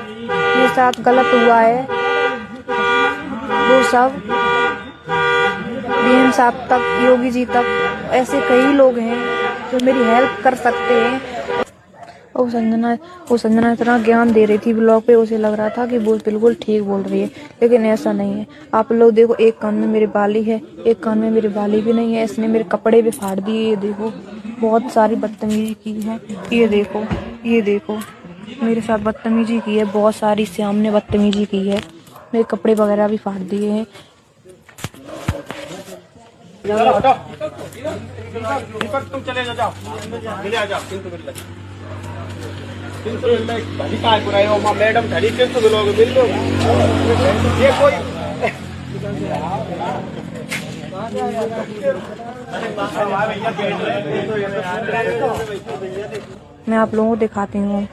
मेरे साथ गलत हुआ है वो सब बीएम साहब तक, योगी जी तक, ऐसे कई लोग हैं जो मेरी हेल्प कर सकते हैं। वो संजना इतना ज्ञान दे रही थी ब्लॉग पे, उसे लग रहा था कि वो बिल्कुल ठीक बोल रही है, लेकिन ऐसा नहीं है। आप लोग देखो, एक कान में मेरी बाली है, एक कान में मेरी बाली भी नहीं है। इसने मेरे कपड़े भी फाड़ दिए। ये देखो, बहुत सारी बदतमीजी की है। ये देखो मेरे साथ बदतमीजी की है, बहुत सारी। श्याम ने बदतमीजी की है, मेरे कपड़े वगैरह भी फाड़ दिए हैं। तुम चले जाओ, मिले आ जाओ। मैडम धरी के तो मिलोगे, मिल लो। ये कोई मैं आप लोगों को दिखाती हूँ।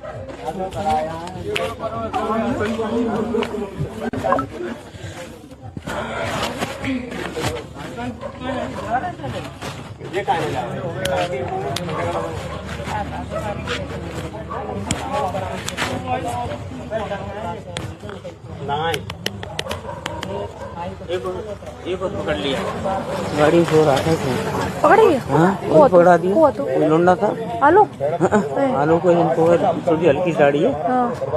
ये पकड़ लिया, गाड़ी सो रहा था, पकड़ गया। हाँ पकड़ा दिया। कोई लौंडा था, आलू आलू को इनको थोड़ी हल्की गाड़ी है,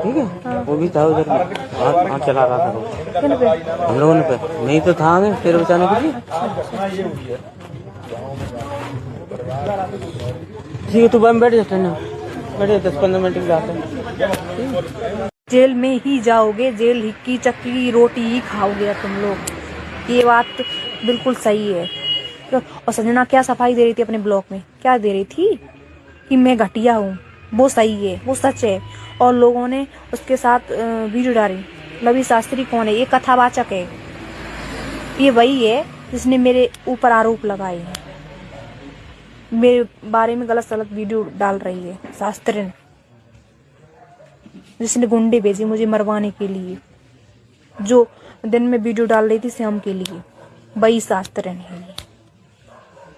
ठीक है। वो भी था उधर, हाथ चला रहा था वो। हम लोगों ने पे नहीं तो था आगे, फिर बचाने के लिए। ठीक है, तू बम बैठ जाते ना, बैठ 10-15 मिनट जाते। जेल में ही जाओगे, जेल की चक्की की रोटी ही खाओगे तुम लोग। ये बात बिल्कुल सही है। और संजना क्या सफाई दे रही थी अपने ब्लॉग में, क्या दे रही थी कि मैं घटिया हूँ। वो सही है, वो सच है। और लोगों ने उसके साथ वीडियो डाली। लवी शास्त्री कौन है? ये कथावाचक है। ये वही है जिसने मेरे ऊपर आरोप लगाए हैं, मेरे बारे में गलत सलत वीडियो डाल रही है। शास्त्री जिसने गुंडे भेजे मुझे मरवाने के लिए, जो दिन में वीडियो डाल रही थी श्याम के लिए, वही शास्त्र है।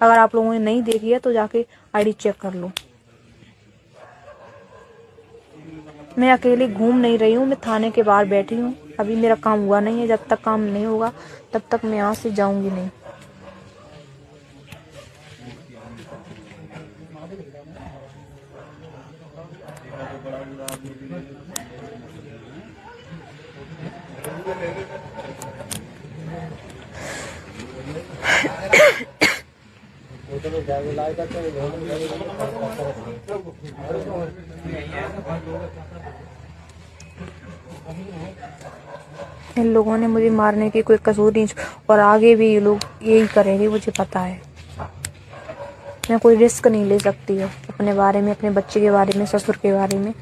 अगर आप लोगों ने नहीं देखी है तो जाके आईडी चेक कर लो। मैं अकेले घूम नहीं रही हूँ, मैं थाने के बाहर बैठी हूँ। अभी मेरा काम हुआ नहीं है, जब तक काम नहीं होगा तब तक मैं यहाँ से जाऊंगी नहीं। इन लोगों ने मुझे मारने की कोई कसूर नहीं, और आगे भी ये लोग यही करेंगे, मुझे पता है। मैं कोई रिस्क नहीं ले सकती हूँ अपने बारे में, अपने बच्चे के बारे में, ससुर के बारे में।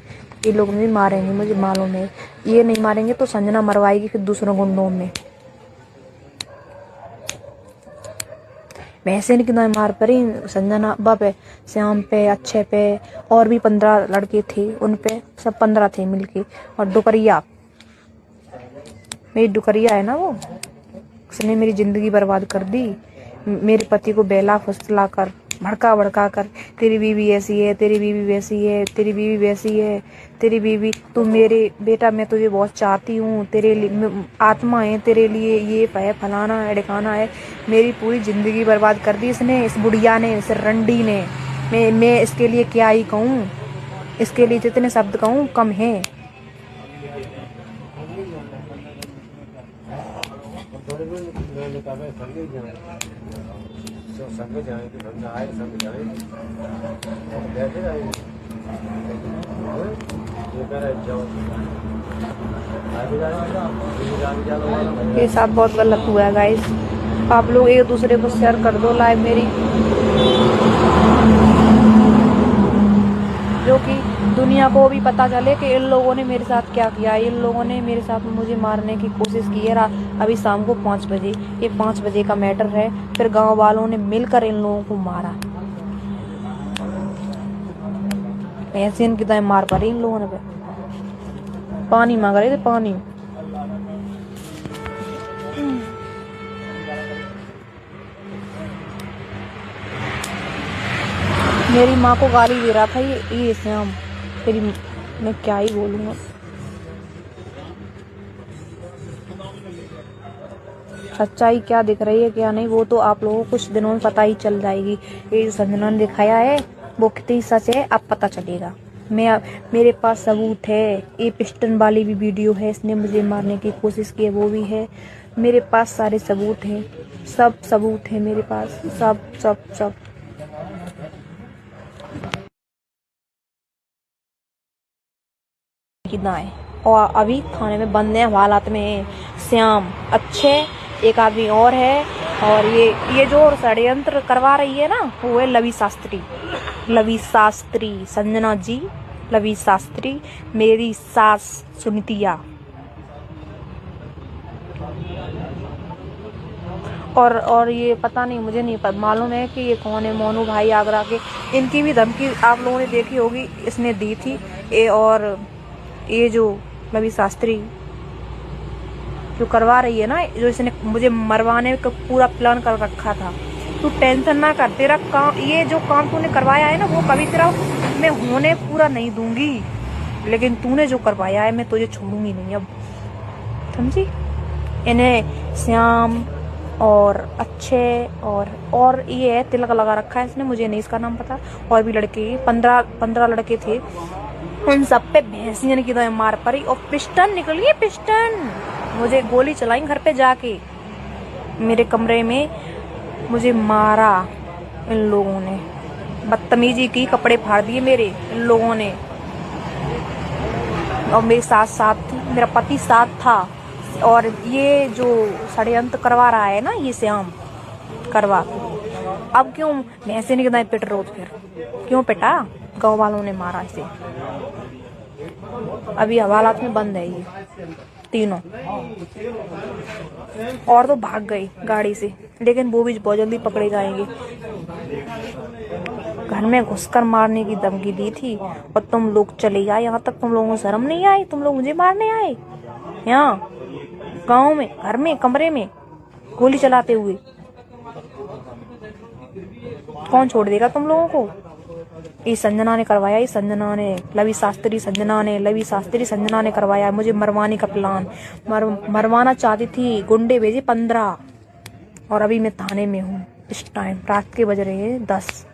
ये लोग भी मारेंगे, मुझे मालूम है। ये नहीं मारेंगे तो संजना मरवाएगी फिर दूसरों गुंडों में। वैसे नहीं कितना मार पड़ी संजना अब्बा पे, श्याम पे, अच्छे पे, और भी 15 लड़के थे, उन पे सब 15 थे मिलके। और डुकरिया, मेरी डुकरिया है ना, वो उसने मेरी जिंदगी बर्बाद कर दी। मेरे पति को बेला फुसला कर, भड़का भड़का कर, तेरी बीवी ऐसी है, तेरी बीवी वैसी है, तेरी बीवी वैसी है, तेरी बीवी, तू मेरे बेटा, मैं तुझे बहुत चाहती हूँ, तेरे लिए आत्मा है, तेरे लिए ये है, फलाना है, ढिकाना है। मेरी पूरी जिंदगी बर्बाद कर दी इसने, इस बुढ़िया ने, इस रंडी ने। मैं इसके लिए क्या ही कहूँ, इसके लिए जितने शब्द कहूँ कम है। ये साथ बहुत गलत हुआ है गाइस। आप लोग एक दूसरे को शेयर कर दो लाइव मेरी, जो कि दुनिया को भी पता चले कि इन लोगों ने मेरे साथ क्या किया। इन लोगों ने मेरे साथ मुझे मारने की कोशिश की है। अभी शाम को 5 बजे, ये 5 बजे का मैटर है। फिर गांव वालों ने मिलकर इन लोगों को मारा। ऐसे इनकी दाएं मार पड़ी इन लोगों ने। पानी मांग रहे थे, पानी। मेरी माँ को गाली दे रहा था ये श्याम। तेरी मैं क्या ही बोलूँगा। सच्चाई क्या दिख रही है क्या नहीं वो तो आप लोगों को कुछ दिनों में पता ही चल जाएगी। ये जो संजना ने दिखाया है वो कितनी सच है अब पता चलेगा। मेरे पास सबूत है। ये पिस्टन वाली भी वीडियो है, इसने मुझे मारने की कोशिश की है वो भी है। मेरे पास सारे सबूत हैं, सब सबूत है मेरे पास, सब सब सब। कितना है और अभी थाने में बंद है, हालात में है। श्याम, अच्छे, एक आदमी और है। और ये जो षड्यंत्र करवा रही है ना वो है लवी शास्त्री। लवी शास्त्री, संजना जी, लवी शास्त्री, मेरी सास सुनीतिया। और ये पता नहीं, मुझे नहीं मालूम है कि ये कौन है। मोनू भाई आगरा के, इनकी भी धमकी आप लोगों ने देखी होगी, इसने दी थी। और ये जो लवी शास्त्री जो करवा रही है ना, जो इसने मुझे मरवाने का पूरा प्लान कर रखा था। तू टेंशन ना कर, तेरा काम, ये जो काम तूने करवाया है ना वो कभी तेरा मैं होने पूरा नहीं दूंगी, लेकिन तूने जो करवाया है मैं तुझे छोड़ूंगी नहीं अब, समझी। इन्हें श्याम और अच्छे और ये है तिलक लगा रखा है इसने, मुझे नहीं इसका नाम पता। और भी लड़के 15 लड़के थे, उन सब पे भैंसियन की तरह मार पड़ी। और पिस्टन निकली है, पिस्टन मुझे गोली चलाई घर पे जाके, मेरे कमरे में मुझे मारा इन लोगों ने, बदतमीजी की, कपड़े फाड़ दिए मेरे इन लोगों ने। और मेरे साथ थी, मेरा पति साथ था। और ये जो षड्यंत्र करवा रहा है ना ये श्याम करवा, अब क्यों भैंसे नहीं कितना पिट रहे, फिर क्यों पिटा, गाँव वालों ने मारा इसे। अभी हवालात में बंद है ये तीनों, और तो भाग गई गाड़ी से, लेकिन वो भी बहुत जल्दी पकड़े जाएंगे। घर में घुसकर मारने की धमकी दी थी और तुम लोग चले आए यहाँ तक, तुम लोगों को शर्म नहीं आई, तुम लोग मुझे मारने आए यहाँ गांव में, घर में, कमरे में गोली चलाते हुए। कौन छोड़ देगा तुम लोगों को। ये संजना ने करवाया, ये संजना ने, लवी शास्त्री संजना ने करवाया मुझे मरवाने का प्लान। मरवाना चाहती थी, गुंडे भेजे 15। और अभी मैं थाने में हूँ इस टाइम, रात के बज रहे हैं 10।